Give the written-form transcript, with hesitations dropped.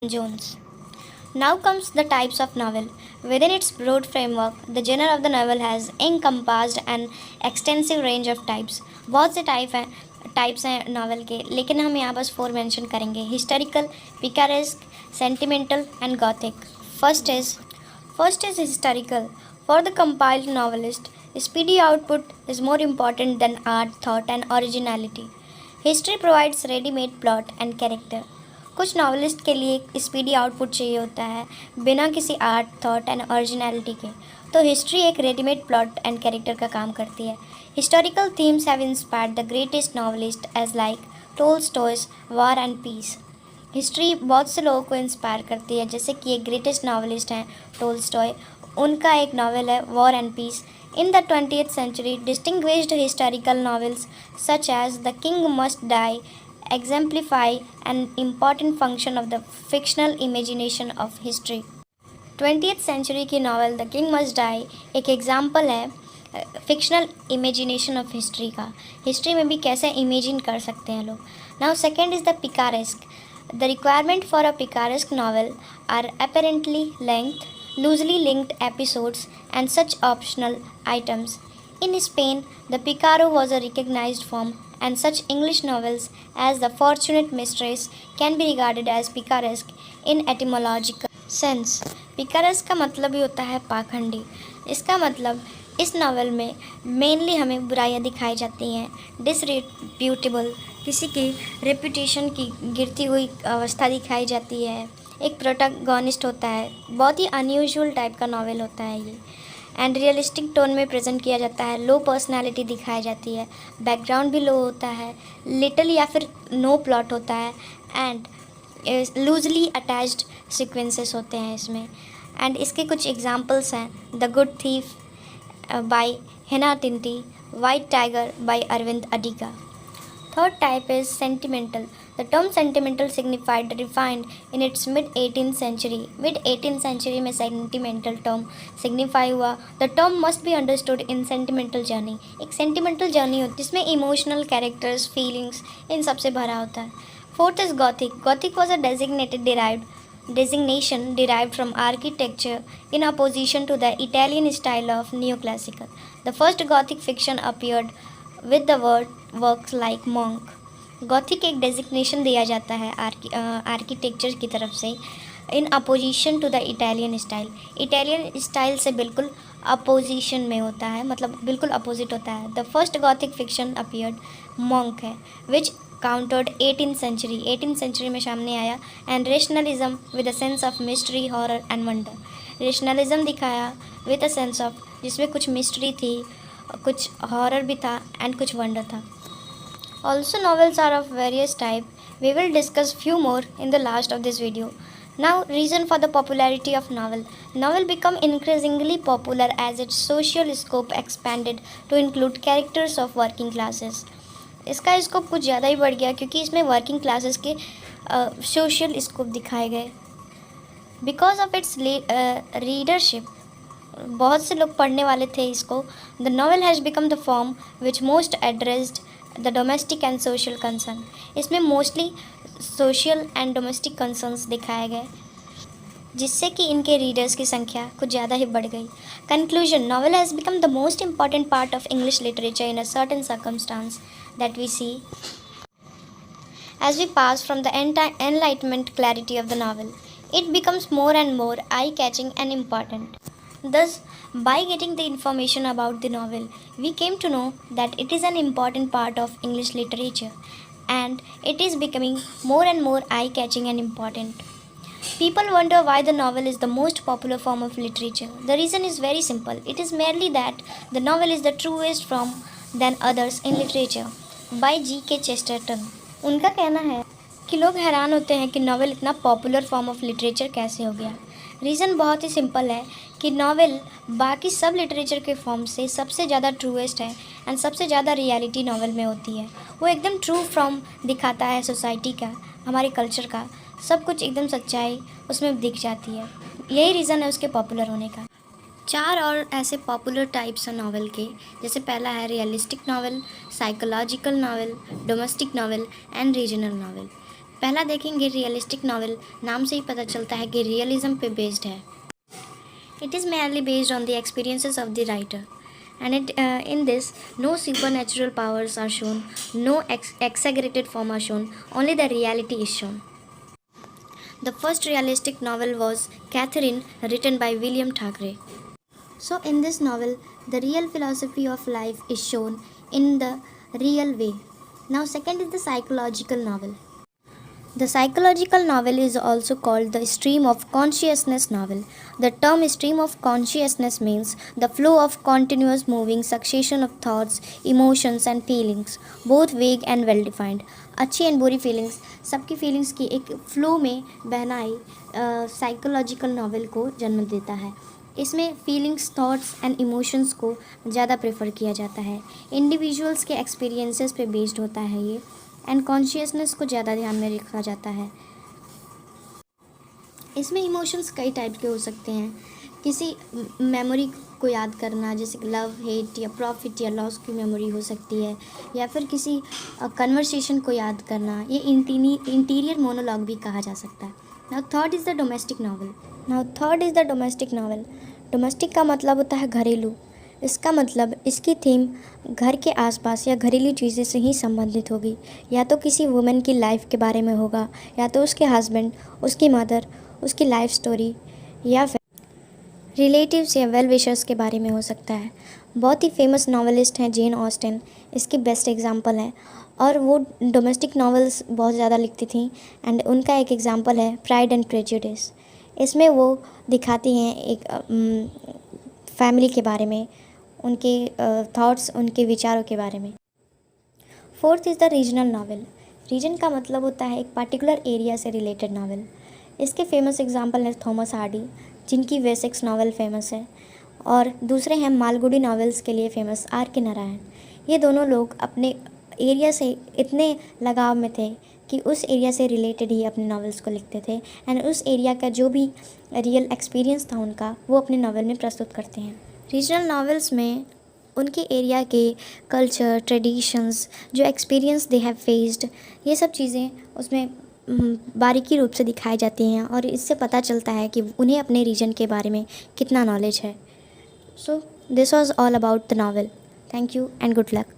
Jones. Now comes the types of novel. Within its broad framework, the genre of the novel has encompassed an extensive range of types. बहुत से types हैं novel के, लेकिन हम यहाँ बस 4 mention करेंगे: historical, picaresque, sentimental and Gothic. First is First is historical. For the compiled novelist, speedy output is more important than art, thought, and originality. History provides ready-made plot and character. कुछ novelist के लिए speedy output चाहिए होता है बिना किसी art, thought and originality के, तो हिस्ट्री एक रेडीमेड प्लॉट एंड कैरेक्टर का काम करती है. Historical themes have inspired the greatest novelist age like Tolstoy's war and peace. History बहुत से लोगों को इंस्पायर करती है, जैसे कि एक ग्रेटेस्ट नॉवलिस्ट हैं टोल्स्टॉय. उनका एक नावल है war and peace. In the 20th century, distinguished historical novels such as The King Must Die exemplify an important function of the fictional imagination of history. 20th century की novel the king must die एक example है fictional imagination of history का. History में भी कैसे imagine कर सकते हैं लोग. Now second is the picaresque. The requirement for a picaresque novel are apparently length, loosely linked episodes, and such optional items. In Spain, the Picaro was a recognized form, and such English novels as The Fortunate Mistress can be regarded as picaresque in etymological sense. Picaresque का मतलब ही होता है पाखंडी. इसका मतलब इस novel में mainly हमें बुराइयाँ दिखाई जाती हैं, डिसरिप्यूटेबल, किसी की रेपुटेशन की गिरती हुई अवस्था दिखाई जाती है. एक प्रोटैगनिस्ट होता है, बहुत ही अनयूजुअल टाइप का नावल होता है ये, एंड रियलिस्टिक टोन में प्रेजेंट किया जाता है. लो पर्सनालिटी दिखाई जाती है, बैकग्राउंड भी लो होता है, लिटिल या फिर नो प्लॉट होता है, एंड लूजली अटैच्ड सीक्वेंसेस होते हैं इसमें. एंड इसके कुछ एग्जांपल्स हैं: the good thief by Hannah Tinti, white tiger by Aravind Adiga. Third type is sentimental. The term sentimental signified refined in its mid-18th century. Mid-18th century में sentimental term signify हुआ. The term must be understood in sentimental journey. एक sentimental journey होती है जिसमें emotional characters, feelings इन सब से भरा होता है. Fourth is Gothic. Gothic was a designation derived from architecture in opposition to the Italian style of neoclassical. The first Gothic fiction appeared with the word works like monk. Gothic एक designation दिया जाता है architecture की तरफ से in opposition to the Italian style. Italian style से बिल्कुल opposition में होता है, मतलब बिल्कुल अपोजिट होता है. The first Gothic fiction appeared monk है विच काउंटर्ड 18th century में सामने आया. And rationalism with a sense of mystery, horror and wonder. Rationalism दिखाया विद अ सेंस ऑफ, जिसमें कुछ मिस्ट्री थी, कुछ हॉरर भी था एंड कुछ वंडर था. Also, novels are of various type. We will discuss few more in the last of this video. Now, reason for the popularity of novel. Novel become increasingly popular as its social scope expanded to include characters of working classes. इसका scope कुछ ज़्यादा ही बढ़ गया क्योंकि इसमें working classes के social scope दिखाए गए. बिकॉज ऑफ इट्स रीडरशिप, बहुत से लोग पढ़ने वाले थे इसको. The novel has become the form which most addressed the domestic and social concern. इसमें mostly social and domestic concerns दिखाए गए, जिससे कि इनके रीडर्स की संख्या कुछ ज़्यादा ही बढ़ गई. Conclusion. Novel has become the most important part of English literature in a certain circumstance that we see as we pass from the enlightenment clarity of the novel. It becomes more and more eye-catching and important. Thus, by getting the information about the novel, we came to know that it is an important part of English literature, and it is becoming more and more eye-catching and important. People wonder why the novel is the most popular form of literature. The reason is very simple. It is merely that the novel is the truest form than others in literature. By G.K. Chesterton. उनका कहना है कि लोग हैरान होते हैं कि novel इतना पॉपुलर फॉर्म ऑफ लिटरेचर कैसे हो गया. रीज़न बहुत ही सिंपल है कि नावल बाकी सब लिटरेचर के फॉर्म से सबसे ज़्यादा ट्रूएस्ट है एंड सबसे ज़्यादा रियलिटी नावल में होती है. वो एकदम ट्रू फॉर्म दिखाता है सोसाइटी का, हमारे कल्चर का, सब कुछ एकदम सच्चाई उसमें दिख जाती है. यही रीज़न है उसके पॉपुलर होने का. 4 और ऐसे पॉपुलर टाइप्स हैं नावल के, जैसे पहला है realistic novel, psychological novel, domestic novel and regional novel. पहला देखेंगे रियलिस्टिक नावल। नाम से ही पता चलता है कि रियलिज्म पे बेस्ड है। It is merely based on the experiences of the writer and in this no supernatural powers are shown, no exaggerated form are shown, only the reality is shown. The first realistic novel was Catherine, written by William Thackeray. So in this novel the real philosophy of life is shown in the real way. Now second is the psychological novel. The psychological novel is also called the stream of consciousness novel. The term stream of consciousness means the flow of continuous moving succession of thoughts, emotions and feelings, both vague and well defined. अच्छी and बुरी feelings, सबकी feelings की एक flow में बहनाई psychological novel को जन्म देता है। इसमें फीलिंग्स, थॉट्स एंड इमोशंस को ज़्यादा प्रेफर किया जाता है। इंडिविजुअल्स के एक्सपीरियंसेस पे बेस्ड होता है ये, एंड कॉन्शियसनेस को ज़्यादा ध्यान में रखा जाता है। इसमें इमोशंस कई टाइप के हो सकते हैं। किसी मेमोरी को याद करना, जैसे लव, हेट या प्रॉफिट या लॉस की मेमोरी हो सकती है, या फिर किसी कन्वर्सेशन को याद करना, ये इंटीरियर मोनोलॉग भी कहा जा सकता है। Now third is the domestic novel. Domestic का मतलब होता है घरेलू। इसका मतलब इसकी थीम घर के आसपास या घरेलू चीज़ें से ही संबंधित होगी। या तो किसी वुमेन की लाइफ के बारे में होगा, या तो उसके हस्बैंड, उसकी मदर, उसकी लाइफ स्टोरी, या फिर रिलेटिव्स या वेल विशर्स के बारे में हो सकता है। बहुत ही फेमस नॉवेलिस्ट हैं जेन ऑस्टिन, इसकी बेस्ट एग्जांपल है, और वो डोमेस्टिक नॉवेल्स बहुत ज़्यादा लिखती थी। एंड उनका एक एग्जांपल है प्राइड एंड प्रेजुडिस। इसमें वो दिखाती हैं एक फैमिली के बारे में, उनके थॉट्स, उनके विचारों के बारे में। Fourth is the regional novel. Region का मतलब होता है एक पर्टिकुलर एरिया से रिलेटेड नावल। इसके फेमस एग्जांपल है थॉमस हार्डी, जिनकी वेसेक्स नावल फेमस है, और दूसरे हैं मालगुडी नावल्स के लिए फेमस आर के नारायण। ये दोनों लोग अपने एरिया से इतने लगाव में थे कि उस एरिया से रिलेटेड ही अपने नावल्स को लिखते थे, एंड उस एरिया का जो भी रियल एक्सपीरियंस था उनका, वो अपने नावल में प्रस्तुत करते हैं। रीजनल नावल्स में उनके एरिया के कल्चर, ट्रेडिशंस, जो एक्सपीरियंस दे हैव फेस्ड, ये सब चीज़ें उसमें बारीकी रूप से दिखाई जाती हैं, और इससे पता चलता है कि उन्हें अपने रीजन के बारे में कितना नॉलेज है। So this was all about the novel. Thank you and good luck.